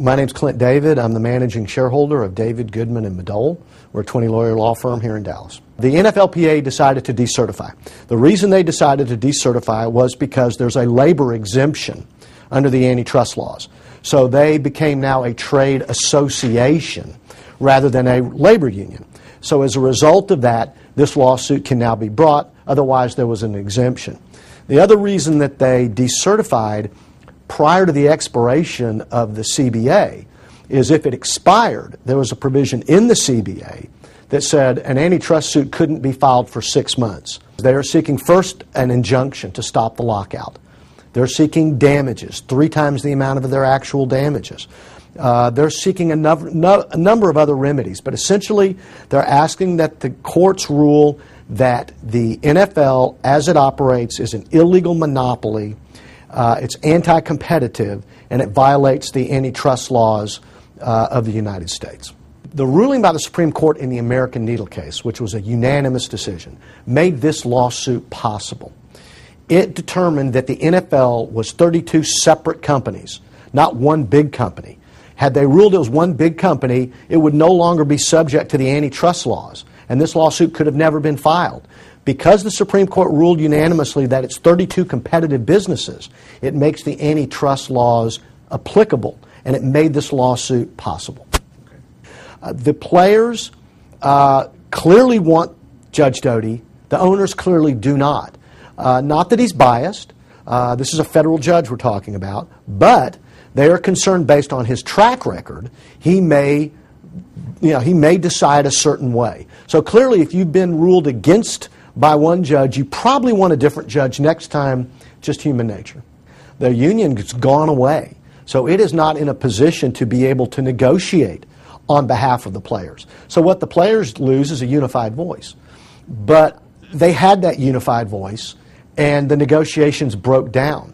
My name's Clint David. I'm the managing shareholder of David, Goodman & Madole. We're a 20-lawyer law firm here in Dallas. The NFLPA decided to decertify. The reason they decided to decertify was because there's a labor exemption under the antitrust laws. So they became now a trade association rather than a labor union. So as a result of that, this lawsuit can now be brought. Otherwise, there was an exemption. The other reason that they decertified prior to the expiration of the CBA is if it expired, there was a provision in the CBA that said an antitrust suit couldn't be filed for 6 months. They are seeking first an injunction to stop the lockout. They're seeking damages, 3 times the amount of their actual damages. They're seeking a number of other remedies, but essentially they're asking that the courts rule that the NFL, as it operates, is an illegal monopoly. It's anti-competitive, and it violates the antitrust laws of the United States. The ruling by the Supreme Court in the American Needle case, which was a unanimous decision, made this lawsuit possible. It determined that the NFL was 32 separate companies, not one big company. Had they ruled it was one big company, it would no longer be subject to the antitrust laws, and this lawsuit could have never been filed. Because the Supreme Court ruled unanimously that it's 32 competitive businesses, it makes the antitrust laws applicable, and it made this lawsuit possible. The players clearly want Judge Doty. The owners clearly do not. Not that he's biased. This is a federal judge we're talking about, but they are concerned based on his track record. He may decide a certain way. So clearly, if you've been ruled against by one judge, you probably want a different judge next time. Just human nature. The union has gone away, so it is not in a position to be able to negotiate on behalf of the players. So what the players lose is a unified voice. But they had that unified voice, and the negotiations broke down.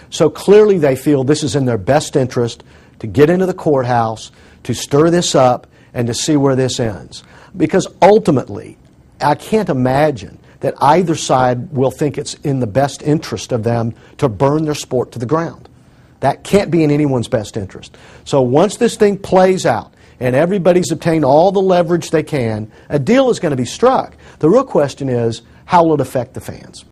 So clearly they feel this is in their best interest to get into the courthouse, to stir this up, and to see where this ends. Because ultimately, I can't imagine that either side will think it's in the best interest of them to burn their sport to the ground. That can't be in anyone's best interest. So once this thing plays out and everybody's obtained all the leverage they can, a deal is going to be struck. The real question is, how will it affect the fans?